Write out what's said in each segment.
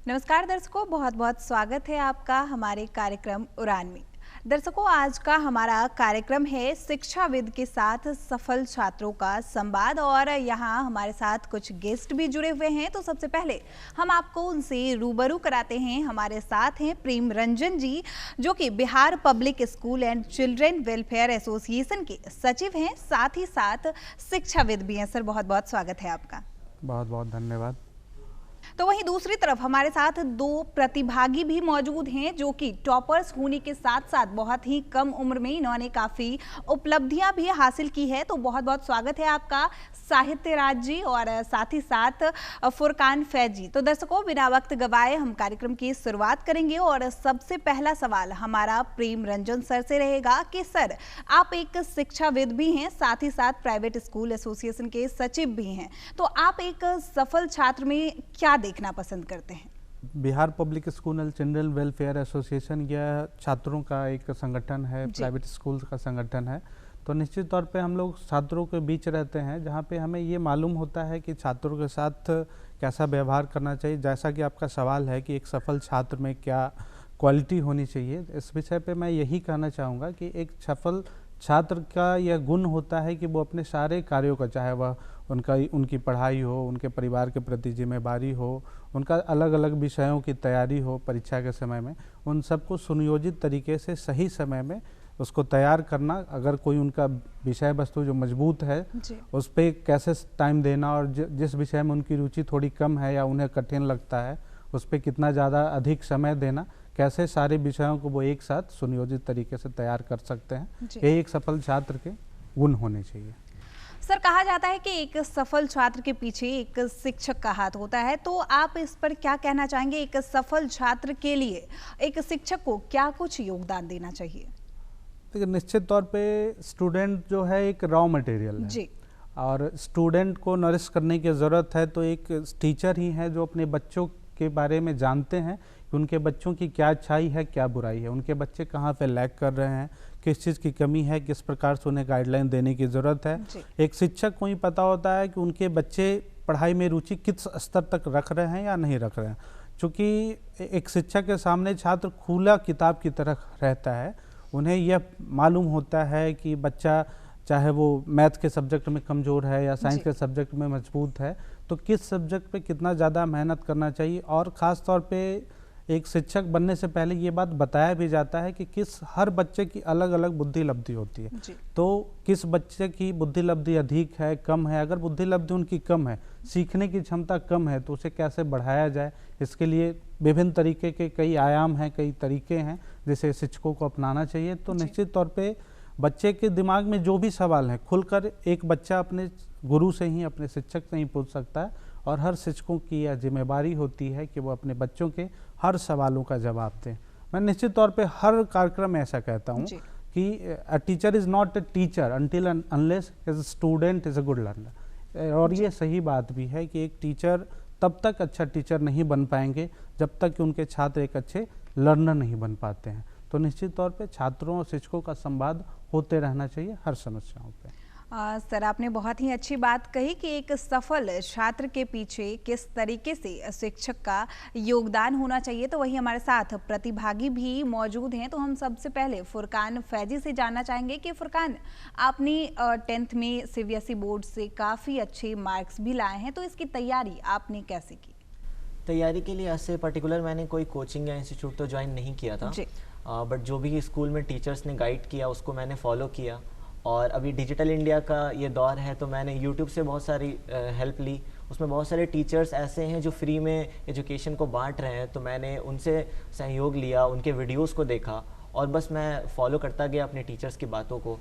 नमस्कार दर्शकों, बहुत बहुत स्वागत है आपका हमारे कार्यक्रम उड़ान में। दर्शकों, आज का हमारा कार्यक्रम है शिक्षाविद के साथ सफल छात्रों का संवाद और यहाँ हमारे साथ कुछ गेस्ट भी जुड़े हुए हैं। तो सबसे पहले हम आपको उनसे रूबरू कराते हैं। हमारे साथ हैं प्रेम रंजन जी, जो कि Bihar public school and children welfare association के सचिव हैं, साथ ही साथ शिक्षाविद भी हैं। सर, बहुत बहुत स्वागत है आपका। बहुत बहुत धन्यवाद। तो वहीं दूसरी तरफ हमारे साथ दो प्रतिभागी भी मौजूद हैं, जो कि टॉपर्स होने के साथ साथ बहुत ही कम उम्र में इन्होंने काफ़ी उपलब्धियां भी हासिल की है। तो बहुत बहुत स्वागत है आपका साहित्य राज जी और साथ ही साथ फुरकान फैज जी। तो दर्शकों, बिना वक्त गवाए हम कार्यक्रम की शुरुआत करेंगे और सबसे पहला सवाल हमारा प्रेम रंजन सर से रहेगा कि सर, आप एक शिक्षाविद भी हैं, साथ ही साथ प्राइवेट स्कूल एसोसिएशन के सचिव भी हैं। तो आप एक सफल छात्र में क्या देखना पसंद करते हैं? Bihar public school and children welfare association यह छात्रों का एक संगठन है, प्राइवेट स्कूल का संगठन है। तो निश्चित तौर पे हम लोग छात्रों के बीच रहते हैं, जहाँ पे हमें ये मालूम होता है कि छात्रों के साथ कैसा व्यवहार करना चाहिए। जैसा कि आपका सवाल है कि एक सफल छात्र में क्या क्वालिटी होनी चाहिए, इस विषय पे मैं यही कहना चाहूँगा कि एक सफल छात्र का यह गुण होता है कि वो अपने सारे कार्यों का, चाहे वह उनकी पढ़ाई हो, उनके परिवार के प्रति जिम्मेदारी हो, उनका अलग अलग विषयों की तैयारी हो परीक्षा के समय में, उन सबको सुनियोजित तरीके से सही समय में उसको तैयार करना। अगर कोई उनका विषय वस्तु जो मजबूत है उस पर कैसे टाइम देना, और जिस विषय में उनकी रुचि थोड़ी कम है या उन्हें कठिन लगता है उस पर कितना ज़्यादा अधिक समय देना, कैसे सारे विषयों को वो एक साथ सुनियोजित तरीके से तैयार कर सकते हैं, यही एक सफल छात्र के गुण होने चाहिए। सर, कहा जाता है कि एक सफल छात्र के पीछे एक शिक्षक का हाथ होता है, तो आप इस पर क्या कहना चाहेंगे? एक सफल छात्र के लिए एक शिक्षक को क्या कुछ योगदान देना चाहिए? देखिए, निश्चित तौर पे स्टूडेंट जो है एक रॉ मटेरियल है जी, और स्टूडेंट को नरिश करने की ज़रूरत है। तो एक टीचर ही है जो अपने बच्चों के बारे में जानते हैं कि उनके बच्चों की क्या अच्छाई है, क्या बुराई है, उनके बच्चे कहाँ पे लैग कर रहे हैं, किस चीज़ की कमी है, किस प्रकार से उन्हें गाइडलाइन देने की ज़रूरत है। एक शिक्षक को ही पता होता है कि उनके बच्चे पढ़ाई में रुचि किस स्तर तक रख रहे हैं या नहीं रख रहे हैं। चूँकि एक शिक्षक के सामने छात्र खुला किताब की तरह रहता है, उन्हें यह मालूम होता है कि बच्चा चाहे वो मैथ के सब्जेक्ट में कमज़ोर है या साइंस के सब्जेक्ट में मजबूत है, तो किस सब्जेक्ट पे कितना ज़्यादा मेहनत करना चाहिए। और ख़ास तौर पे एक शिक्षक बनने से पहले ये बात बताया भी जाता है कि हर बच्चे की अलग अलग बुद्धि लब्धि होती है। तो किस बच्चे की बुद्धि लब्धि अधिक है, कम है, अगर बुद्धि लब्धि उनकी कम है, सीखने की क्षमता कम है, तो उसे कैसे बढ़ाया जाए, इसके लिए विभिन्न तरीके के कई आयाम हैं, कई तरीके हैं जिसे शिक्षकों को अपनाना चाहिए। तो निश्चित तौर पे बच्चे के दिमाग में जो भी सवाल है खुलकर एक बच्चा अपने गुरु से ही, अपने शिक्षक से ही पूछ सकता है, और हर शिक्षकों की यह जिम्मेदारी होती है कि वो अपने बच्चों के हर सवालों का जवाब दें। मैं निश्चित तौर पे हर कार्यक्रम में ऐसा कहता हूँ कि a teacher is not a teacher until unless his student is a good learner. और ये सही बात भी है कि एक टीचर तब तक अच्छा टीचर नहीं बन पाएंगे जब तक कि उनके छात्र एक अच्छे लर्नर नहीं बन पाते हैं। तो निश्चित तौर पे छात्रों और शिक्षकों का संवाद होते रहना चाहिए हर समस्याओं पे। सर, आपने बहुत ही अच्छी बात कही कि एक सफल छात्र के पीछे किस तरीके से शिक्षक का योगदान होना चाहिए। तो वही हमारे साथ प्रतिभागी भी मौजूद हैं। तो हम सबसे पहले फुरकान फैजी से जानना चाहेंगे कि फुरकान, आपने 10th में CBSE बोर्ड से काफ़ी अच्छे मार्क्स भी लाए हैं, तो इसकी तैयारी आपने कैसे की? तैयारी के लिए ऐसे पर्टिकुलर मैंने कोई कोचिंग या इंस्टीट्यूट तो ज्वाइन नहीं किया था, बट जो भी स्कूल में टीचर्स ने गाइड किया उसको मैंने फॉलो किया। और अभी डिजिटल इंडिया का ये दौर है, तो मैंने यूट्यूब से बहुत सारी हेल्प ली। उसमें बहुत सारे टीचर्स ऐसे हैं जो फ्री में एजुकेशन को बांट रहे हैं, तो मैंने उनसे सहयोग लिया, उनके वीडियोस को देखा और बस मैं फॉलो करता गया अपने टीचर्स की बातों को।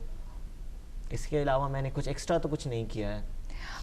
इसके अलावा मैंने कुछ एक्स्ट्रा तो कुछ नहीं किया है।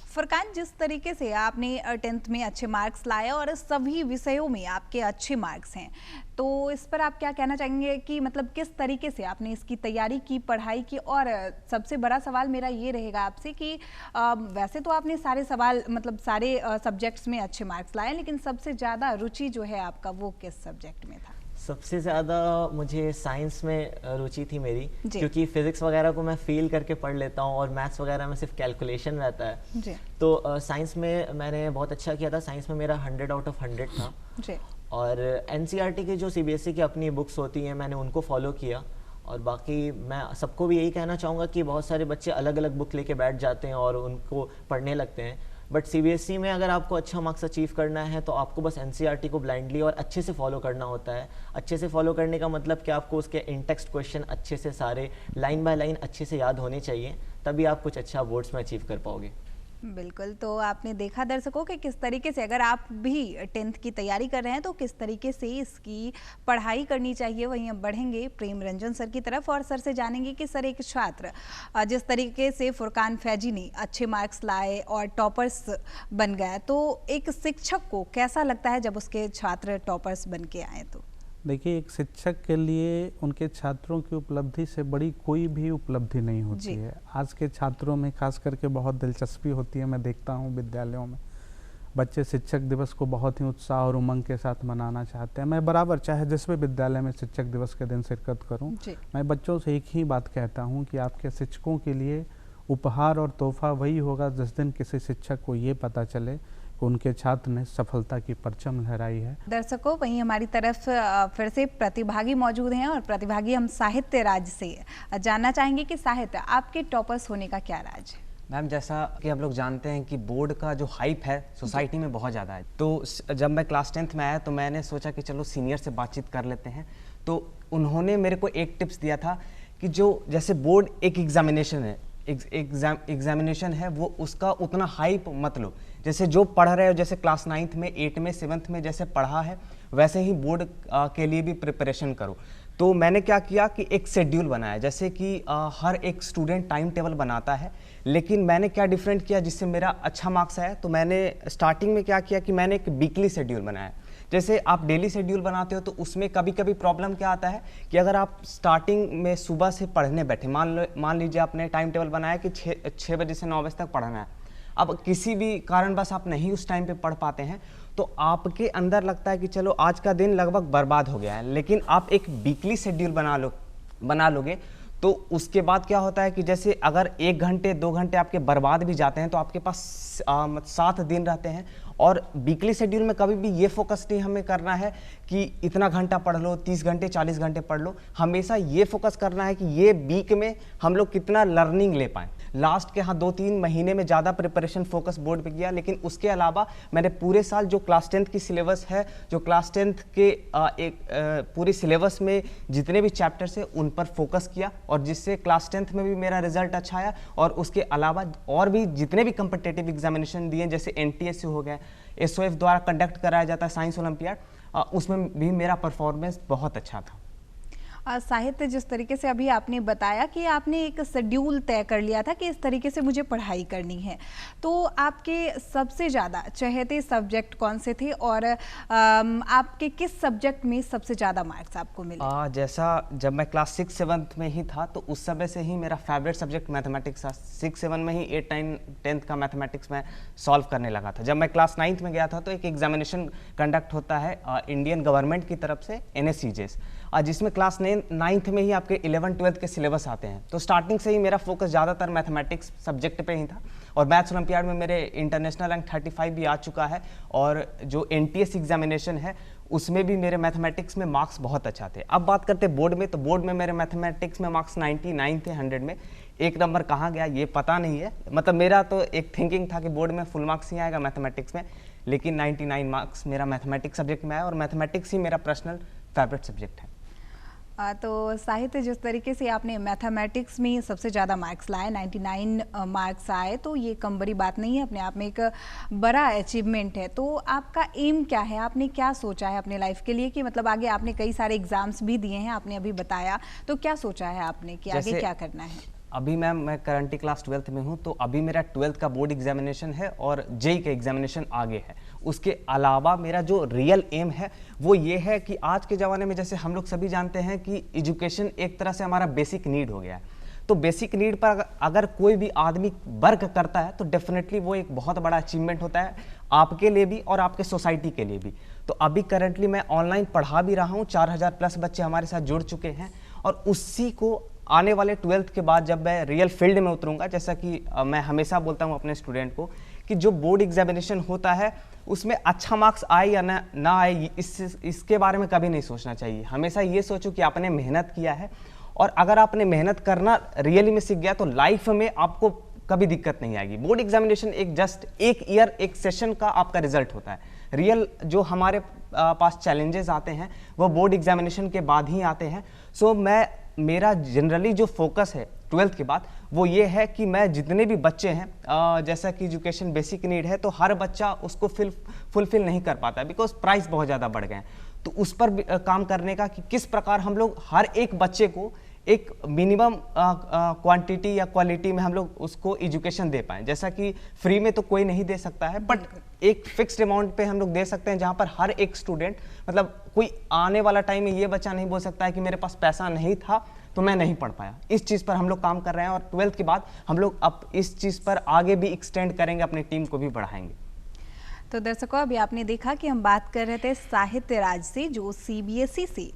फुरकान, जिस तरीके से आपने 10th में अच्छे मार्क्स लाए और सभी विषयों में आपके अच्छे मार्क्स हैं, तो इस पर आप क्या कहना चाहेंगे कि मतलब किस तरीके से आपने इसकी तैयारी की, पढ़ाई की? और सबसे बड़ा सवाल मेरा ये रहेगा आपसे कि वैसे तो आपने सारे सवाल मतलब सारे सब्जेक्ट्स में अच्छे मार्क्स लाए, लेकिन सबसे ज़्यादा रुचि जो है आपका वो किस सब्जेक्ट में था? सबसे ज़्यादा मुझे साइंस में रुचि थी मेरी, क्योंकि फिज़िक्स वगैरह को मैं फील करके पढ़ लेता हूँ और मैथ्स वगैरह में सिर्फ कैलकुलेशन रहता है। तो साइंस में मैंने बहुत अच्छा किया था। साइंस में मेरा 100 आउट ऑफ 100 था। और एनसीईआरटी की जो सीबीएसई की अपनी बुक्स होती हैं मैंने उनको फॉलो किया। और बाकी मैं सबको भी यही कहना चाहूँगा कि बहुत सारे बच्चे अलग अलग बुक लेके बैठ जाते हैं और उनको पढ़ने लगते हैं, बट सीबीएसई में अगर आपको अच्छा मार्क्स अचीव करना है तो आपको बस एनसीईआरटी को ब्लाइंडली और अच्छे से फॉलो करना होता है। अच्छे से फॉलो करने का मतलब कि आपको उसके इन टेक्स्ट क्वेश्चन अच्छे से सारे लाइन बाय लाइन अच्छे से याद होने चाहिए, तभी आप कुछ अच्छा बोर्ड्स में अचीव कर पाओगे। बिल्कुल, तो आपने देखा दर्शकों कि किस तरीके से अगर आप भी 10th की तैयारी कर रहे हैं तो किस तरीके से इसकी पढ़ाई करनी चाहिए। वहीं अब बढ़ेंगे प्रेम रंजन सर की तरफ और सर से जानेंगे कि सर एक छात्र जिस तरीके से फुरकान फैजी ने अच्छे मार्क्स लाए और टॉपर्स बन गया, तो एक शिक्षक को कैसा लगता है जब उसके छात्र टॉपर्स बन के आए? तो देखिए, एक शिक्षक के लिए उनके छात्रों की उपलब्धि से बड़ी कोई भी उपलब्धि नहीं होती है। आज के छात्रों में खास करके बहुत दिलचस्पी होती है। मैं देखता हूँ विद्यालयों में बच्चे शिक्षक दिवस को बहुत ही उत्साह और उमंग के साथ मनाना चाहते हैं। मैं बराबर चाहे जिस भी विद्यालय में शिक्षक दिवस के दिन शिरकत करूँ, मैं बच्चों से एक ही बात कहता हूँ कि आपके शिक्षकों के लिए उपहार और तोहफा वही होगा जिस दिन किसी शिक्षक को ये पता चले उनके छात्र ने सफलता की परचम लहराई है। दर्शकों, वहीं हमारी तरफ फिर से प्रतिभागी मौजूद हैं और प्रतिभागी हम साहित्य राज से जानना चाहेंगे कि साहित्य आपके टॉपर्स होने का क्या राज है? मैम, जैसा कि हम लोग जानते हैं कि बोर्ड का जो हाइप है सोसाइटी में बहुत ज़्यादा है, तो जब मैं क्लास 10th में आया तो मैंने सोचा कि चलो सीनियर से बातचीत कर लेते हैं। तो उन्होंने मेरे को एक टिप्स दिया था कि जो जैसे बोर्ड एक एग्जामिनेशन है, एग्जामिनेशन है, वो उसका उतना हाइप मत लो। जैसे जो पढ़ रहे हो, जैसे क्लास 9th में 8th में 7th में जैसे पढ़ा है वैसे ही बोर्ड के लिए भी प्रिपरेशन करो। तो मैंने क्या किया कि एक शेड्यूल बनाया, जैसे कि हर एक स्टूडेंट टाइम टेबल बनाता है, लेकिन मैंने क्या डिफरेंट किया जिससे मेरा अच्छा मार्क्स आया। तो मैंने स्टार्टिंग में क्या किया कि मैंने एक वीकली शेड्यूल बनाया। जैसे आप डेली शेड्यूल बनाते हो तो उसमें कभी कभी प्रॉब्लम क्या आता है कि अगर आप स्टार्टिंग में सुबह से पढ़ने बैठे, मान लीजिए आपने टाइम टेबल बनाया कि 6 बजे से 9 बजे तक पढ़ना है, अब किसी भी कारणवश आप नहीं उस टाइम पे पढ़ पाते हैं तो आपके अंदर लगता है कि चलो आज का दिन लगभग बर्बाद हो गया है। लेकिन आप एक वीकली शेड्यूल बना लोगे तो उसके बाद क्या होता है कि जैसे अगर 1 घंटे 2 घंटे आपके बर्बाद भी जाते हैं तो आपके पास 7 दिन रहते हैं। और वीकली शेड्यूल में कभी भी ये फोकस नहीं हमें करना है कि इतना घंटा पढ़ लो, 30 घंटे 40 घंटे पढ़ लो। हमेशा ये फोकस करना है कि ये वीक में हम लोग कितना लर्निंग ले पाएँ। लास्ट के 2-3 महीने में ज़्यादा प्रिपरेशन फोकस बोर्ड पे किया, लेकिन उसके अलावा मैंने पूरे साल जो क्लास 10th की सिलेबस है, जो क्लास 10th के पूरी सिलेबस में जितने भी चैप्टर्स हैं उन पर फोकस किया और जिससे क्लास 10th में भी मेरा रिजल्ट अच्छा आया। और उसके अलावा और भी जितने भी कम्पिटेटिव एग्जामिनेशन दिए, जैसे NTSC हो गया, SOF द्वारा कंडक्ट कराया जाता है साइंस ओलंपियाड, उसमें भी मेरा परफॉर्मेंस बहुत अच्छा था। साहित्य, जिस तरीके से अभी आपने बताया कि आपने एक शेड्यूल तय कर लिया था कि इस तरीके से मुझे पढ़ाई करनी है, तो आपके सबसे ज़्यादा चहेते सब्जेक्ट कौन से थे और आपके किस सब्जेक्ट में सबसे ज़्यादा मार्क्स आपको मिले? जैसा जब मैं क्लास 6-7 में ही था तो उस समय से ही मेरा फेवरेट सब्जेक्ट मैथमेटिक्स था। 6-7 में ही 8-9-10th का मैथमेटिक्स मैं सॉल्व करने लगा था। जब मैं क्लास 9th में गया था तो एक एग्जामिनेशन कंडक्ट होता है इंडियन गवर्नमेंट की तरफ से, NSCJS, जिसमें क्लास 9th में ही आपके 11-12th के सिलेबस आते हैं। तो स्टार्टिंग से ही मेरा फोकस ज़्यादातर मैथमेटिक्स सब्जेक्ट पे ही था और मैथ्स ओलंपियाड में मेरे इंटरनेशनल रैंक 35 भी आ चुका है। और जो NTS एग्जामिनेशन है उसमें भी मेरे मैथमेटिक्स में मार्क्स बहुत अच्छा थे। अब बात करते हैं बोर्ड में, तो बोर्ड में मेरे मैथमेटिक्स में मार्क्स 99 थे 100 में। एक नंबर कहाँ गया ये पता नहीं है, मतलब मेरा तो एक थिंकिंग था कि बोर्ड में फुल मार्क्स ही आएगा मैथमेटिक्स में, लेकिन 99 मार्क्स मेरा मैथमेटिक्स सब्जेक्ट में आया और मैथमेटिक्स ही मेरा पर्सनल फेवरेट सब्जेक्ट है। तो साहित्य, जिस तरीके से आपने मैथमेटिक्स में सबसे ज़्यादा मार्क्स लाए, 99 मार्क्स आए, तो ये कम बड़ी बात नहीं है, अपने आप में एक बड़ा अचीवमेंट है। तो आपका एम क्या है, आपने क्या सोचा है अपने लाइफ के लिए कि मतलब आगे आपने कई सारे एग्जाम्स भी दिए हैं, आपने अभी बताया, तो क्या सोचा है आपने कि आगे क्या करना है? अभी मैम मैं करंटली क्लास 12th में हूँ, तो अभी मेरा 12th का बोर्ड एग्जामिनेशन है और जेई का एग्जामिनेशन आगे है। उसके अलावा मेरा जो रियल एम है वो ये है कि आज के ज़माने में जैसे हम लोग सभी जानते हैं कि एजुकेशन एक तरह से हमारा बेसिक नीड हो गया है। तो बेसिक नीड पर अगर कोई भी आदमी वर्क करता है तो डेफिनेटली वो एक बहुत बड़ा अचीवमेंट होता है आपके लिए भी और आपके सोसाइटी के लिए भी। तो अभी करंटली मैं ऑनलाइन पढ़ा भी रहा हूँ, 4000+ बच्चे हमारे साथ जुड़ चुके हैं और उसी को आने वाले 12th के बाद जब मैं रियल फील्ड में उतरूंगा, जैसा कि मैं हमेशा बोलता हूं अपने स्टूडेंट को कि जो बोर्ड एग्जामिनेशन होता है उसमें अच्छा मार्क्स आए या ना आए इसके बारे में कभी नहीं सोचना चाहिए। हमेशा ये सोचो कि आपने मेहनत किया है, और अगर आपने मेहनत करना रियली में सीख गया तो लाइफ में आपको कभी दिक्कत नहीं आएगी। बोर्ड एग्जामिनेशन एक जस्ट एक ईयर एक सेशन का आपका रिजल्ट होता है। रियल जो हमारे पास चैलेंजेस आते हैं वो बोर्ड एग्जामिनेशन के बाद ही आते हैं। सो मेरा जनरली जो फोकस है 12th के बाद वो ये है कि मैं जितने भी बच्चे हैं, जैसा कि एजुकेशन बेसिक नीड है, तो हर बच्चा उसको फुलफिल नहीं कर पाता बिकॉज प्राइस बहुत ज़्यादा बढ़ गए हैं। तो उस पर काम करने का कि किस प्रकार हम लोग हर एक बच्चे को एक मिनिमम क्वांटिटी या क्वालिटी में हम लोग उसको एजुकेशन दे पाएँ। जैसा कि फ्री में तो कोई नहीं दे सकता है, बट एक फिक्स्ड अमाउंट पे हम लोग दे सकते हैं, जहाँ पर हर एक स्टूडेंट, मतलब कोई आने वाला टाइम में ये बच्चा नहीं बोल सकता है कि मेरे पास पैसा नहीं था तो मैं नहीं पढ़ पाया। इस चीज़ पर हम लोग काम कर रहे हैं, और 12th के बाद हम लोग अब इस चीज़ पर आगे भी एक्सटेंड करेंगे, अपनी टीम को भी बढ़ाएंगे। तो दर्शकों, अभी आपने देखा कि हम बात कर रहे थे साहित्य राज से, जो सीबीएसई से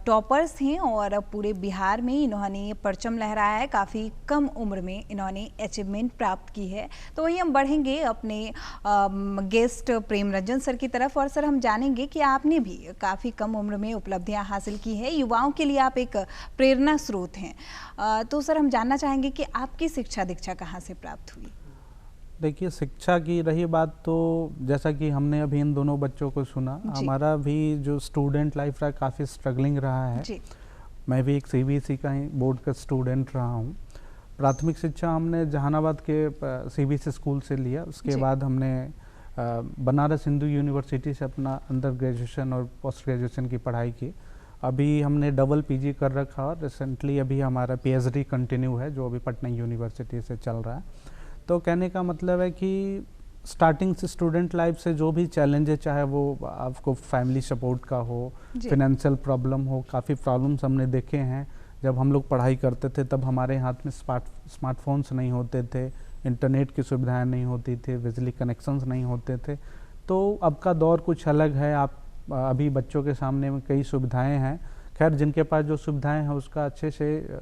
टॉपर्स हैं और पूरे बिहार में इन्होंने परचम लहराया है। काफ़ी कम उम्र में इन्होंने अचीवमेंट प्राप्त की है। तो वहीं हम बढ़ेंगे अपने गेस्ट प्रेम रंजन सर की तरफ, और सर हम जानेंगे कि आपने भी काफ़ी कम उम्र में उपलब्धियां हासिल की है। युवाओं के लिए आप एक प्रेरणा स्रोत हैं। तो सर हम जानना चाहेंगे कि आपकी शिक्षा दीक्षा कहाँ से प्राप्त हुई? देखिए, शिक्षा की रही बात तो जैसा कि हमने अभी इन दोनों बच्चों को सुना, हमारा भी जो स्टूडेंट लाइफ रहा काफ़ी स्ट्रगलिंग रहा है जी। मैं भी एक सीबीएसई का ही बोर्ड का स्टूडेंट रहा हूँ। प्राथमिक शिक्षा हमने जहानाबाद के सीबीएसई स्कूल से लिया। उसके बाद हमने बनारस हिंदू यूनिवर्सिटी से अपना अंडर ग्रेजुएशन और पोस्ट ग्रेजुएशन की पढ़ाई की। अभी हमने डबल पीजी कर रखा, और रिसेंटली अभी हमारा पीएचडी कंटिन्यू है जो अभी पटना यूनिवर्सिटी से चल रहा है। तो कहने का मतलब है कि स्टार्टिंग से स्टूडेंट लाइफ से जो भी चैलेंज है, चाहे वो आपको फैमिली सपोर्ट का हो, फिनेंशियल प्रॉब्लम हो, काफ़ी प्रॉब्लम्स हमने देखे हैं। जब हम लोग पढ़ाई करते थे तब हमारे हाथ में स्मार्टफोन्स नहीं होते थे, इंटरनेट की सुविधाएं नहीं होती थी, बिजली कनेक्शंस नहीं होते थे। तो अब का दौर कुछ अलग है। आप अभी बच्चों के सामने में कई सुविधाएँ हैं। खैर, जिनके पास जो सुविधाएँ हैं उसका अच्छे से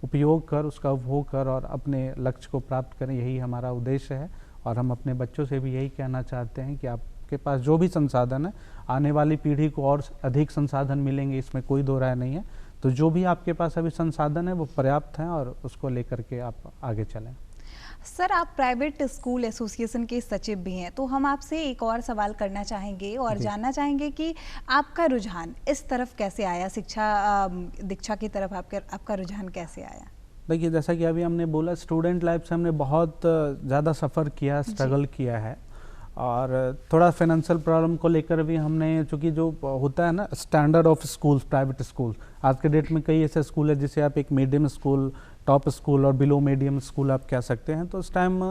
उपयोग कर, उसका उपभोग कर और अपने लक्ष्य को प्राप्त करें, यही हमारा उद्देश्य है। और हम अपने बच्चों से भी यही कहना चाहते हैं कि आपके पास जो भी संसाधन है, आने वाली पीढ़ी को और अधिक संसाधन मिलेंगे, इसमें कोई दो राय नहीं है। तो जो भी आपके पास अभी संसाधन है वो पर्याप्त हैं, और उसको लेकर के आप आगे चलें। सर, आप प्राइवेट स्कूल एसोसिएशन के सचिव भी हैं, तो हम आपसे एक और सवाल करना चाहेंगे और जानना चाहेंगे कि आपका रुझान इस तरफ कैसे आया, शिक्षा दीक्षा की तरफ आपका रुझान कैसे आया? देखिए, जैसा कि अभी हमने बोला, स्टूडेंट लाइफ से हमने बहुत ज़्यादा सफ़र किया, स्ट्रगल किया है, और थोड़ा फाइनेंशियल प्रॉब्लम को लेकर भी हमने, चूँकि जो होता है ना standard of schools, private school, आज के डेट में कई ऐसे स्कूल है जिसे आप एक मीडियम स्कूल, टॉप स्कूल और बिलो मीडियम स्कूल आप कह सकते हैं। तो उस टाइम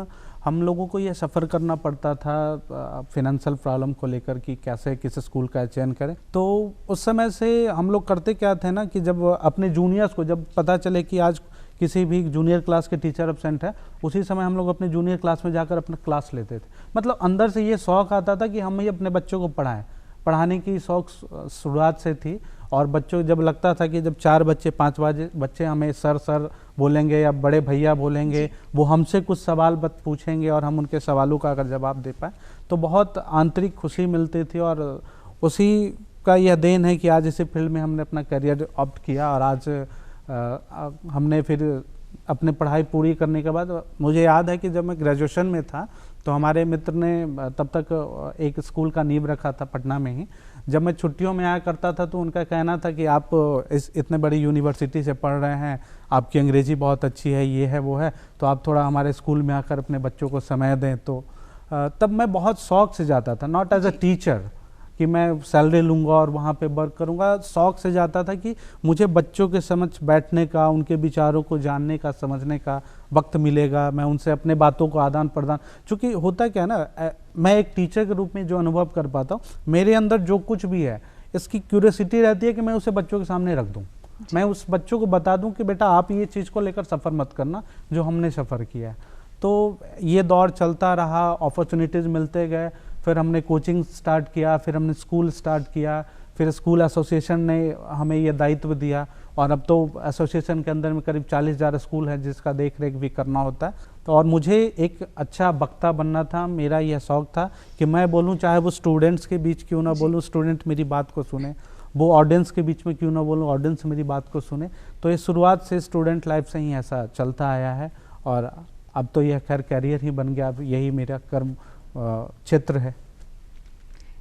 हम लोगों को ये सफ़र करना पड़ता था फिनेंशियल प्रॉब्लम को लेकर कि कैसे किस स्कूल का चयन करें। तो उस समय से हम लोग करते क्या थे ना कि जब अपने जूनियर्स को जब पता चले कि आज किसी भी जूनियर क्लास के टीचर एब्सेंट है, उसी समय हम लोग अपने जूनियर क्लास में जाकर अपना क्लास लेते थे। मतलब अंदर से ये शौक़ आता था कि हम ही अपने बच्चों को पढ़ाएं। पढ़ाने की शौक़ शुरुआत से थी, और बच्चों जब लगता था कि जब 4 बच्चे 5 बच्चे हमें सर सर बोलेंगे या बड़े भैया बोलेंगे, वो हमसे कुछ सवाल पूछेंगे और हम उनके सवालों का अगर जवाब दे पाए तो बहुत आंतरिक खुशी मिलती थी। और उसी का यह देन है कि आज इसी फील्ड में हमने अपना करियर ऑप्ट किया, और आज हमने फिर अपने पढ़ाई पूरी करने के बाद, मुझे याद है कि जब मैं ग्रेजुएशन में था तो हमारे मित्र ने तब तक एक स्कूल का नींव रखा था पटना में ही। जब मैं छुट्टियों में आया करता था तो उनका कहना था कि आप इस इतने बड़ी यूनिवर्सिटी से पढ़ रहे हैं, आपकी अंग्रेज़ी बहुत अच्छी है, ये है वो है, तो आप थोड़ा हमारे स्कूल में आकर अपने बच्चों को समय दें। तो तब मैं बहुत शौक़ से जाता था, नॉट एज अ टीचर कि मैं सैलरी लूँगा और वहाँ पे वर्क करूँगा। शौक़ से जाता था कि मुझे बच्चों के समक्ष बैठने का, उनके विचारों को जानने का, समझने का वक्त मिलेगा, मैं उनसे अपने बातों को आदान प्रदान। चूँकि होता क्या है ना, मैं एक टीचर के रूप में जो अनुभव कर पाता हूँ, मेरे अंदर जो कुछ भी है इसकी क्यूरियोसिटी रहती है कि मैं उसे बच्चों के सामने रख दूँ, मैं उस बच्चों को बता दूँ कि बेटा आप ये चीज़ को लेकर सफ़र मत करना जो हमने सफ़र किया है। तो ये दौर चलता रहा, अपॉर्चुनिटीज़ मिलते गए, फिर हमने कोचिंग स्टार्ट किया, फिर हमने स्कूल स्टार्ट किया, फिर स्कूल एसोसिएशन ने हमें ये दायित्व दिया, और अब तो एसोसिएशन के अंदर में करीब 40,000 स्कूल है जिसका देख रेख भी करना होता है। तो और मुझे एक अच्छा वक्ता बनना था, मेरा यह शौक़ था कि मैं बोलूँ, चाहे वो स्टूडेंट्स के बीच क्यों ना बोलूँ, स्टूडेंट मेरी बात को सुने, वो ऑडियंस के बीच में क्यों ना बोलूँ, ऑडियंस मेरी बात को सुने। तो ये शुरुआत से स्टूडेंट लाइफ से ही ऐसा चलता आया है और अब तो यह खैर कैरियर ही बन गया, अब यही मेरा कर्म क्षेत्र है।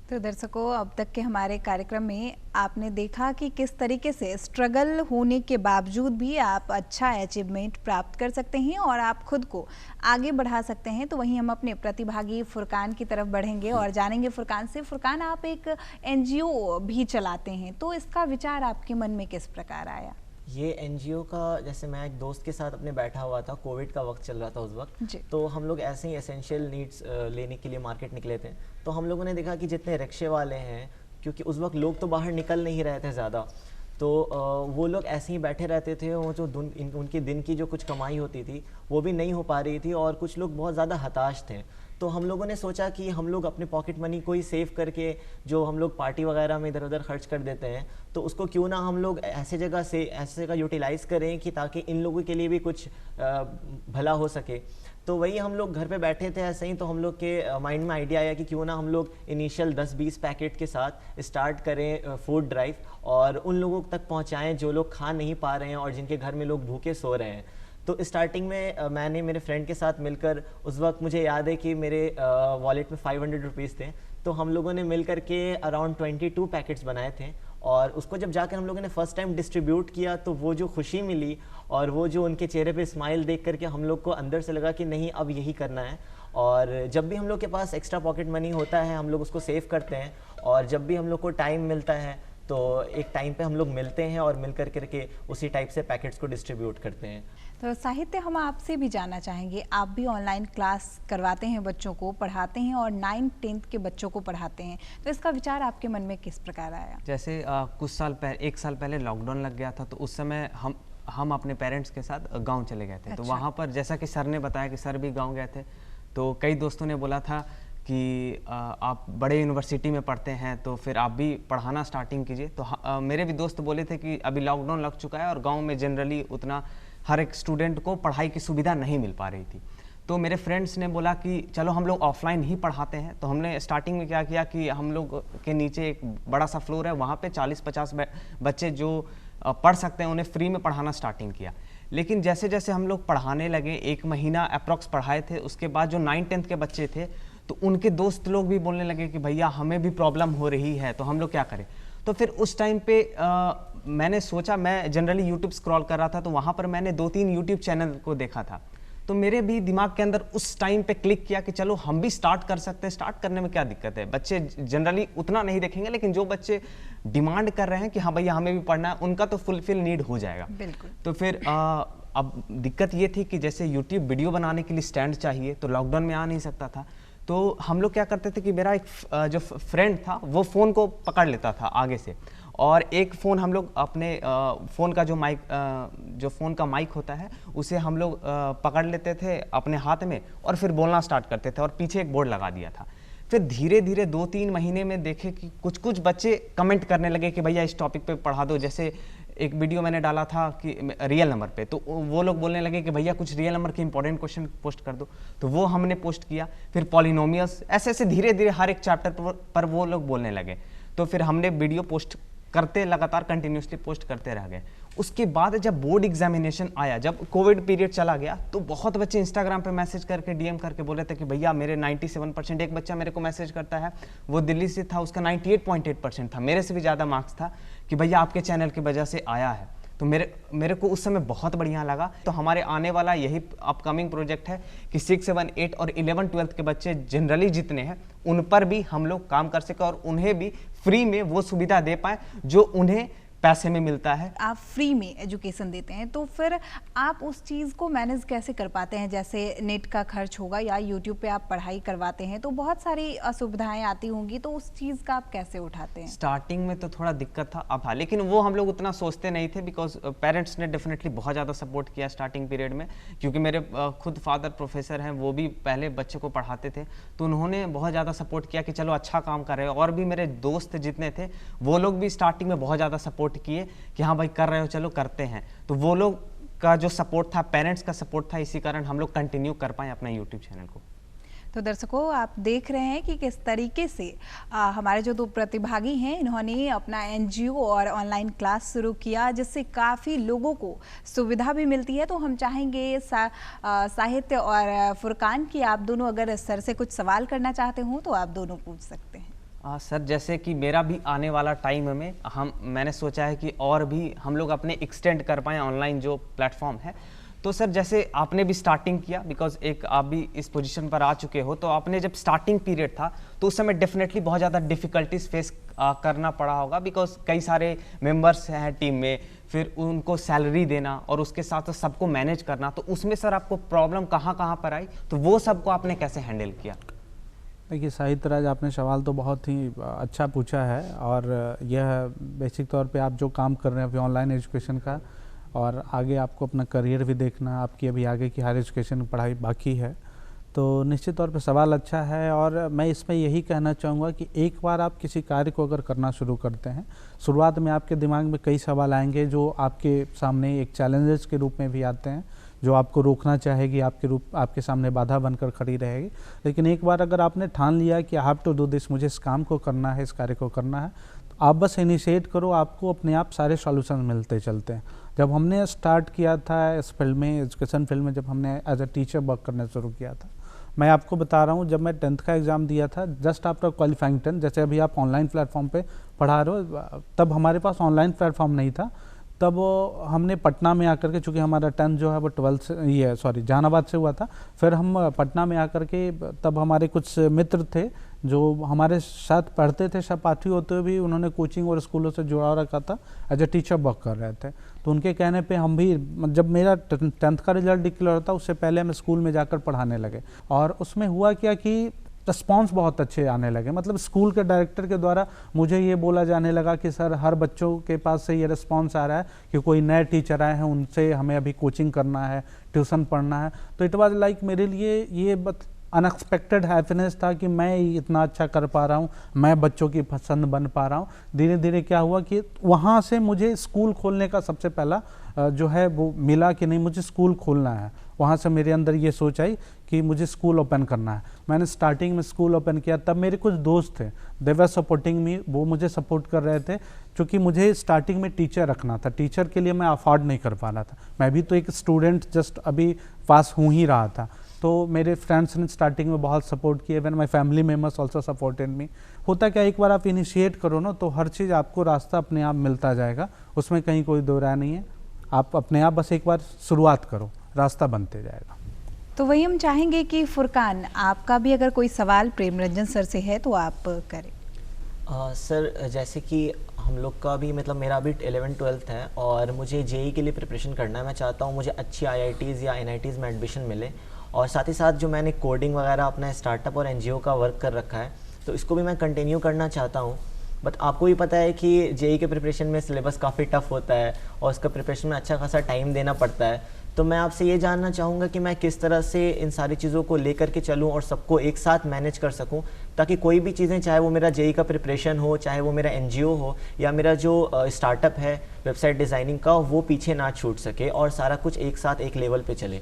तो दर्शकों, अब तक के हमारे कार्यक्रम में आपने देखा कि किस तरीके से स्ट्रगल होने के बावजूद भी आप अच्छा अचीवमेंट प्राप्त कर सकते हैं और आप खुद को आगे बढ़ा सकते हैं। तो वहीं हम अपने प्रतिभागी फुरकान की तरफ बढ़ेंगे और जानेंगे फुरकान से। फुरकान, आप एक एनजीओ भी चलाते हैं, तो इसका विचार आपके मन में किस प्रकार आया? ये एनजीओ का, जैसे मैं एक दोस्त के साथ अपने बैठा हुआ था, कोविड का वक्त चल रहा था उस वक्त, तो हम लोग ऐसे ही एसेंशियल नीड्स लेने के लिए मार्केट निकले थे। तो हम लोगों ने देखा कि जितने रिक्शे वाले हैं, क्योंकि उस वक्त लोग तो बाहर निकल नहीं रहे थे ज़्यादा, तो वो लोग ऐसे ही बैठे रहते थे। वो जो उनकी दिन की जो कुछ कमाई होती थी वो भी नहीं हो पा रही थी और कुछ लोग बहुत ज़्यादा हताश थे। तो हम लोगों ने सोचा कि हम लोग अपने पॉकेट मनी को ही सेव करके, जो हम लोग पार्टी वगैरह में इधर उधर खर्च कर देते हैं, तो उसको क्यों ना हम लोग ऐसे जगह यूटिलाइज़ करें कि ताकि इन लोगों के लिए भी कुछ भला हो सके। तो वही हम लोग घर पे बैठे थे ऐसे ही, तो हम लोग के माइंड में आइडिया आया कि क्यों ना हम लोग इनिशियल 10-20 पैकेट के साथ स्टार्ट करें फूड ड्राइव और उन लोगों तक पहुंचाएं जो लोग खा नहीं पा रहे हैं और जिनके घर में लोग भूखे सो रहे हैं। तो स्टार्टिंग में मैंने मेरे फ्रेंड के साथ मिलकर, उस वक्त मुझे याद है कि मेरे वॉलेट में 500 रुपीज़ थे, तो हम लोगों ने मिल करके अराउंड 22 पैकेट्स बनाए थे और उसको जब जाकर हम लोगों ने फर्स्ट टाइम डिस्ट्रीब्यूट किया तो वो जो खुशी मिली और वो जो उनके चेहरे पे स्माइल देख करके हम लोग को अंदर से लगा कि नहीं, अब यही करना है। और जब भी हम लोग के पास एक्स्ट्रा पॉकेट मनी होता है हम लोग उसको सेव करते हैं और जब भी हम लोग को टाइम मिलता है तो एक टाइम पे हम लोग मिलते हैं और मिल करके उसी टाइप से पैकेट्स को डिस्ट्रीब्यूट करते हैं। तो साहित्य, हम आपसे भी जानना चाहेंगे, आप भी ऑनलाइन क्लास करवाते हैं, बच्चों को पढ़ाते हैं और 9th-10th के बच्चों को पढ़ाते हैं, तो इसका विचार आपके मन में किस प्रकार आया? जैसे कुछ साल पहले, 1 साल पहले लॉकडाउन लग गया था, तो उस समय हम अपने पेरेंट्स के साथ गांव चले गए थे। तो वहाँ पर जैसा कि सर ने बताया कि सर भी गांव गए थे, तो कई दोस्तों ने बोला था कि आप बड़े यूनिवर्सिटी में पढ़ते हैं तो फिर आप भी पढ़ाना स्टार्टिंग कीजिए। तो मेरे भी दोस्त बोले थे कि अभी लॉकडाउन लग चुका है और गांव में जनरली उतना हर एक स्टूडेंट को पढ़ाई की सुविधा नहीं मिल पा रही थी। तो मेरे फ्रेंड्स ने बोला कि चलो हम लोग ऑफलाइन ही पढ़ाते हैं। तो हमने स्टार्टिंग में क्या किया कि हम लोग के नीचे एक बड़ा सा फ्लोर है, वहाँ पे 40-50 बच्चे जो पढ़ सकते हैं उन्हें फ्री में पढ़ाना स्टार्टिंग किया। लेकिन जैसे जैसे हम लोग पढ़ाने लगे, 1 महीना अप्रॉक्स पढ़ाए थे, उसके बाद जो 9th-10th के बच्चे थे तो उनके दोस्त लोग भी बोलने लगे कि भैया हमें भी प्रॉब्लम हो रही है, तो हम लोग क्या करें। तो फिर उस टाइम पे मैंने सोचा, मैं जनरली यूट्यूब स्क्रॉल कर रहा था तो वहाँ पर मैंने 2-3 यूट्यूब चैनल को देखा था। तो मेरे भी दिमाग के अंदर उस टाइम पे क्लिक किया कि चलो हम भी स्टार्ट कर सकते हैं। स्टार्ट करने में क्या दिक्कत है, बच्चे जनरली उतना नहीं देखेंगे, लेकिन जो बच्चे डिमांड कर रहे हैं कि हाँ भैया हमें भी पढ़ना है, उनका तो फुलफिल नीड हो जाएगा। बिल्कुल। तो फिर अब दिक्कत ये थी कि जैसे यूट्यूब वीडियो बनाने के लिए स्टैंड चाहिए, तो लॉकडाउन में आ नहीं सकता था। तो हम लोग क्या करते थे कि मेरा एक जो फ्रेंड था वो फ़ोन को पकड़ लेता था आगे से, और एक फ़ोन हम लोग अपने फ़ोन का जो फ़ोन का माइक होता है उसे हम लोग पकड़ लेते थे अपने हाथ में और फिर बोलना स्टार्ट करते थे और पीछे एक बोर्ड लगा दिया था। फिर धीरे धीरे 2-3 महीने में देखे कि कुछ बच्चे कमेंट करने लगे कि भैया इस टॉपिक पे पढ़ा दो। जैसे एक वीडियो मैंने डाला था कि रियल नंबर पे, तो वो लोग बोलने लगे कि भैया कुछ रियल नंबर के इंपॉर्टेंट क्वेश्चन पोस्ट कर दो, तो वो हमने पोस्ट किया। फिर पॉलिनोमियल्स, ऐसे धीरे धीरे हर एक चैप्टर पर वो लोग बोलने लगे। तो फिर हमने वीडियो पोस्ट करते लगातार कंटिन्यूसली पोस्ट करते रह गए। उसके बाद जब बोर्ड एग्जामिनेशन आया, जब कोविड पीरियड चला गया, तो बहुत बच्चे इंस्टाग्राम पे मैसेज करके डीएम करके बोल रहे थे कि भैया मेरे 97%। एक बच्चा मेरे को मैसेज करता है, वो दिल्ली से था, उसका 98.8% था, मेरे से भी ज़्यादा मार्क्स था, कि भैया आपके चैनल की वजह से आया है। तो मेरे को उस समय बहुत बढ़िया लगा। तो हमारे आने वाला यही अपकमिंग प्रोजेक्ट है कि 6, 7, 8 और 11, 12 के बच्चे जनरली जितने हैं उन पर भी हम लोग काम कर सकें और उन्हें भी फ्री में वो सुविधा दे पाएँ जो उन्हें पैसे में मिलता है। आप फ्री में एजुकेशन देते हैं, तो फिर आप उस चीज़ को मैनेज कैसे कर पाते हैं? जैसे नेट का खर्च होगा या यूट्यूब पे आप पढ़ाई करवाते हैं तो बहुत सारी असुविधाएं आती होंगी, तो उस चीज़ का आप कैसे उठाते हैं? स्टार्टिंग में तो थोड़ा दिक्कत था, अब हाँ, लेकिन वो हम लोग उतना सोचते नहीं थे, बिकॉज पेरेंट्स ने डेफिनेटली बहुत ज़्यादा सपोर्ट किया स्टार्टिंग पीरियड में, क्योंकि मेरे खुद फादर प्रोफेसर हैं, वो भी पहले बच्चे को पढ़ाते थे, तो उन्होंने बहुत ज़्यादा सपोर्ट किया कि चलो अच्छा काम कर रहे हो। और भी मेरे दोस्त जितने थे वो लोग भी स्टार्टिंग में बहुत ज़्यादा सपोर्ट सपोर्ट किए कि हाँ भाई कर रहे हो, चलो करते हैं। तो वो लोग का जो सपोर्ट था, पेरेंट्स का सपोर्ट था, इसी कारण हम लोग कंटिन्यू कर पाए अपना यूट्यूब चैनल को। तो दर्शकों, आप देख रहे हैं कि किस तरीके से हमारे जो 2 प्रतिभागी हैं, इन्होंने अपना एनजीओ और ऑनलाइन क्लास शुरू किया, जिससे काफ़ी लोगों को सुविधा भी मिलती है। तो हम चाहेंगे साहित्य और फुरकान की आप दोनों अगर सर से कुछ सवाल करना चाहते हो तो आप दोनों पूछ सकते हैं। सर, जैसे कि मेरा भी आने वाला टाइम में मैंने सोचा है कि और भी हम लोग अपने एक्सटेंड कर पाएँ ऑनलाइन जो प्लेटफॉर्म है। तो सर, जैसे आपने भी स्टार्टिंग किया, बिकॉज एक आप भी इस पोजीशन पर आ चुके हो, तो आपने जब स्टार्टिंग पीरियड था तो उस समय डेफिनेटली बहुत ज़्यादा डिफ़िकल्टीज फेस करना पड़ा होगा, बिकॉज कई सारे मेंबर्स हैं टीम में, फिर उनको सैलरी देना और उसके साथ सबको मैनेज करना। तो उसमें सर आपको प्रॉब्लम कहाँ पर आई, तो वो सबको आपने कैसे हैंडल किया? देखिए साहित्य राज, आपने सवाल तो बहुत ही अच्छा पूछा है, और यह बेसिक तौर पे आप जो काम कर रहे हैं अभी ऑनलाइन एजुकेशन का, और आगे आपको अपना करियर भी देखना, आपकी अभी आगे की हायर एजुकेशन पढ़ाई बाकी है, तो निश्चित तौर पे सवाल अच्छा है। और मैं इसमें यही कहना चाहूँगा कि एक बार आप किसी कार्य को अगर करना शुरू करते हैं, शुरुआत में आपके दिमाग में कई सवाल आएंगे जो आपके सामने एक चैलेंजेस के रूप में भी आते हैं, जो आपको रोकना चाहेगी, आपके सामने बाधा बनकर खड़ी रहेगी। लेकिन एक बार अगर आपने ठान लिया कि I have to do this, मुझे इस काम को करना है, इस कार्य को करना है, तो आप बस इनिशिएट करो, आपको अपने आप सारे सॉल्यूशन मिलते चलते हैं। जब हमने स्टार्ट किया था इस फील्ड में, एजुकेशन फील्ड में, जब हमने एज अ टीचर वर्क करना शुरू किया था, मैं आपको बता रहा हूँ, जब मैं 10th का एग्ज़ाम दिया था, जस्ट आफ्टर क्वालिफाइंग 10, जैसे अभी आप ऑनलाइन प्लेटफॉर्म पे पढ़ा रहे हो, तब हमारे पास ऑनलाइन प्लेटफॉर्म नहीं था। तब हमने पटना में आकर के, चूँकि हमारा 10th जो है वो 12 से जहानाबाद से हुआ था, फिर हम पटना में आकर के, तब हमारे कुछ मित्र थे जो हमारे साथ पढ़ते थे, सहपाठी होते हुए भी उन्होंने कोचिंग और स्कूलों से जुड़ा रखा था, एज ए टीचर वर्क कर रहे थे। तो उनके कहने पे हम भी, जब मेरा 10th का रिजल्ट डिक्लेयर होता उससे पहले हम स्कूल में जाकर पढ़ाने लगे, और उसमें हुआ क्या कि रिस्पॉन्स बहुत अच्छे आने लगे। मतलब स्कूल के डायरेक्टर के द्वारा मुझे ये बोला जाने लगा कि सर, हर बच्चों के पास से ये रिस्पॉन्स आ रहा है कि कोई नए टीचर आए हैं, उनसे हमें अभी कोचिंग करना है, ट्यूशन पढ़ना है। तो इट वाज लाइक मेरे लिए ये अनएक्सपेक्टेड हैप्पीनेस था कि मैं इतना अच्छा कर पा रहा हूँ, मैं बच्चों की पसंद बन पा रहा हूँ। धीरे धीरे क्या हुआ कि वहाँ से मुझे स्कूल खोलने का सबसे पहला जो है वो मिला कि नहीं, मुझे स्कूल खोलना है। वहाँ से मेरे अंदर ये सोच आई कि मुझे स्कूल ओपन करना है। मैंने स्टार्टिंग में स्कूल ओपन किया, तब मेरे कुछ दोस्त थे, दे वर सपोर्टिंग मी, वो मुझे सपोर्ट कर रहे थे, क्योंकि मुझे स्टार्टिंग में टीचर रखना था। टीचर के लिए मैं अफोर्ड नहीं कर पा रहा था, मैं भी तो एक स्टूडेंट जस्ट अभी पास हो ही रहा था। तो मेरे फ्रेंड्स ने स्टार्टिंग में बहुत सपोर्ट किया, even my family members also supported me. होता क्या, एक बार आप इनिशिएट करो ना, तो हर चीज़ आपको रास्ता अपने आप मिलता जाएगा, उसमें कहीं कोई दो राय नहीं है। आप अपने आप बस एक बार शुरुआत करो, रास्ता बनते जाएगा। तो वही हम चाहेंगे कि फुरकान, आपका भी अगर कोई सवाल प्रेम रंजन सर से है तो आप करें। सर, जैसे कि हम लोग का भी, मतलब मेरा भी 11th-12th है और मुझे जेई के लिए प्रिपरेशन करना है। मैं चाहता हूँ मुझे अच्छी IITs या NITs में एडमिशन मिले, और साथ ही साथ जो मैंने कोडिंग वगैरह अपना स्टार्टअप और NGO का वर्क कर रखा है, तो इसको भी मैं कंटिन्यू करना चाहता हूँ। बट आपको भी पता है कि जेई के प्रिपरेशन में सिलेबस काफ़ी टफ होता है और उसका प्रिपरेशन में अच्छा खासा टाइम देना पड़ता है। तो मैं आपसे ये जानना चाहूँगा कि मैं किस तरह से इन सारी चीज़ों को लेकर के चलूँ और सबको एक साथ मैनेज कर सकूँ, ताकि कोई भी चीज़ें, चाहे वो मेरा जेई का प्रिपरेशन हो, चाहे वो मेरा NGO हो, या मेरा जो स्टार्टअप है वेबसाइट डिज़ाइनिंग का, वो पीछे ना छूट सके और सारा कुछ एक साथ एक लेवल पे चले।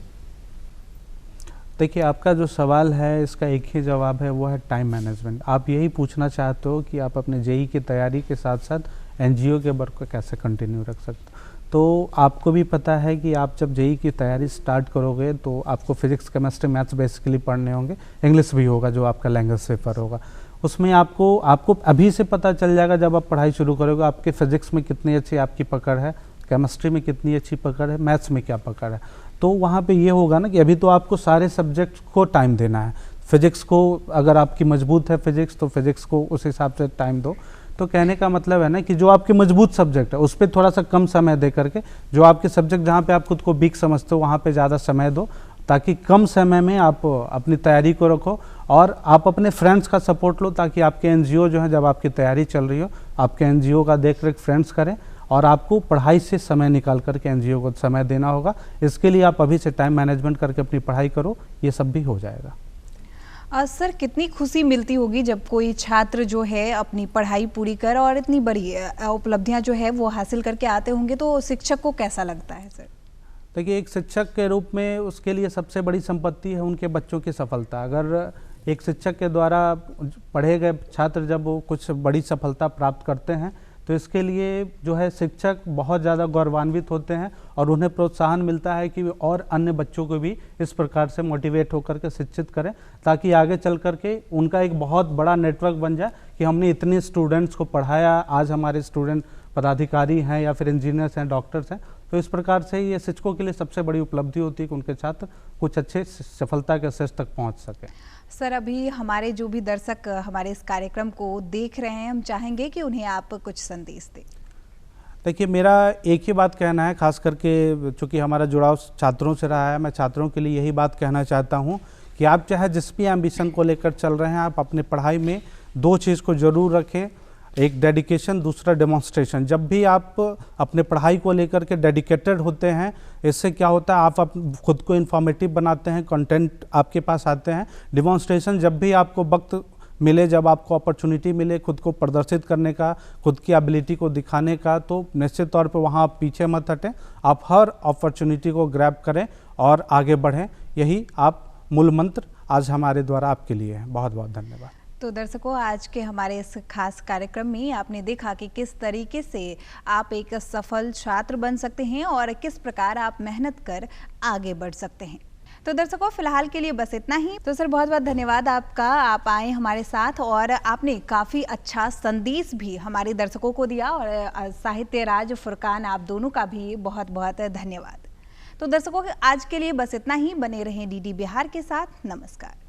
देखिए, आपका जो सवाल है इसका एक ही जवाब है, वो है टाइम मैनेजमेंट। आप यही पूछना चाहते हो कि आप अपने जेई की तैयारी के साथ साथ NGO के वर्क को कैसे कंटिन्यू रख सकते हो। तो आपको भी पता है कि आप जब जेई की तैयारी स्टार्ट करोगे तो आपको फिजिक्स, केमिस्ट्री, मैथ्स बेसिकली पढ़ने होंगे, इंग्लिश भी होगा जो आपका लैंग्वेज पेपर होगा। उसमें आपको अभी से पता चल जाएगा, जब आप पढ़ाई शुरू करोगे, आपके फिजिक्स में कितनी अच्छी आपकी पकड़ है, केमिस्ट्री में कितनी अच्छी पकड़ है, मैथ्स में क्या पकड़ है। तो वहाँ पे ये होगा ना कि अभी तो आपको सारे सब्जेक्ट को टाइम देना है। फिजिक्स को, अगर आपकी मजबूत है फिजिक्स, तो फिजिक्स को उस हिसाब से टाइम दो। तो कहने का मतलब है ना कि जो आपके मजबूत सब्जेक्ट है उस पर थोड़ा सा कम समय दे करके, जो आपके सब्जेक्ट जहाँ पे आप खुद को वीक समझते हो वहाँ पे ज़्यादा समय दो, ताकि कम समय में आप अपनी तैयारी को रखो। और आप अपने फ्रेंड्स का सपोर्ट लो, ताकि आपके NGO जो है, जब आपकी तैयारी चल रही हो, आपके NGO का देख रेख फ्रेंड्स करें, और आपको पढ़ाई से समय निकाल करके NGO को समय देना होगा। इसके लिए आप अभी से टाइम मैनेजमेंट करके अपनी पढ़ाई करो, ये सब भी हो जाएगा। सर कितनी खुशी मिलती होगी जब कोई छात्र जो है अपनी पढ़ाई पूरी कर और इतनी बड़ी उपलब्धियां जो है वो हासिल करके आते होंगे, तो शिक्षक को कैसा लगता है सर? देखिए, एक शिक्षक के रूप में उसके लिए सबसे बड़ी संपत्ति है उनके बच्चों की सफलता। अगर एक शिक्षक के द्वारा पढ़े गए छात्र जब वो कुछ बड़ी सफलता प्राप्त करते हैं तो इसके लिए जो है शिक्षक बहुत ज़्यादा गौरवान्वित होते हैं और उन्हें प्रोत्साहन मिलता है कि वे और अन्य बच्चों को भी इस प्रकार से मोटिवेट होकर के शिक्षित करें, ताकि आगे चल कर के उनका एक बहुत बड़ा नेटवर्क बन जाए कि हमने इतने स्टूडेंट्स को पढ़ाया, आज हमारे स्टूडेंट पदाधिकारी हैं या फिर इंजीनियर्स हैं, डॉक्टर्स हैं। तो इस प्रकार से ये शिक्षकों के लिए सबसे बड़ी उपलब्धि होती है कि उनके छात्र कुछ अच्छे सफलता के शीर्ष तक पहुंच सके। सर, अभी हमारे जो भी दर्शक हमारे इस कार्यक्रम को देख रहे हैं, हम चाहेंगे कि उन्हें आप कुछ संदेश दें। देखिए, मेरा एक ही बात कहना है, खास करके चूँकि हमारा जुड़ाव छात्रों से रहा है, मैं छात्रों के लिए यही बात कहना चाहता हूँ कि आप चाहे जिस भी एम्बिशन को लेकर चल रहे हैं, आप अपने पढ़ाई में दो चीज़ को ज़रूर रखें, एक डेडिकेशन, दूसरा डेमोन्स्ट्रेशन। जब भी आप अपने पढ़ाई को लेकर के डेडिकेटेड होते हैं, इससे क्या होता है, आप खुद को इन्फॉर्मेटिव बनाते हैं, कंटेंट आपके पास आते हैं। डेमोन्स्ट्रेशन, जब भी आपको वक्त मिले, जब आपको अपॉर्चुनिटी मिले खुद को प्रदर्शित करने का, खुद की एबिलिटी को दिखाने का, तो निश्चित तौर पे वहाँ आप पीछे मत हटें, आप हर अपॉर्चुनिटी को ग्रैब करें और आगे बढ़ें। यही आप मूल मंत्र आज हमारे द्वारा आपके लिए है। बहुत बहुत धन्यवाद। तो दर्शकों, आज के हमारे इस खास कार्यक्रम में आपने देखा कि किस तरीके से आप एक सफल छात्र बन सकते हैं और किस प्रकार आप मेहनत कर आगे बढ़ सकते हैं। तो दर्शकों, फिलहाल के लिए बस इतना ही। तो सर, बहुत बहुत धन्यवाद आपका, आप आए हमारे साथ और आपने काफ़ी अच्छा संदेश भी हमारे दर्शकों को दिया, और साहित्य राज फुरकान, आप दोनों का भी बहुत बहुत धन्यवाद। तो दर्शकों, आज के लिए बस इतना ही। बने रहें डीडी बिहार के साथ। नमस्कार।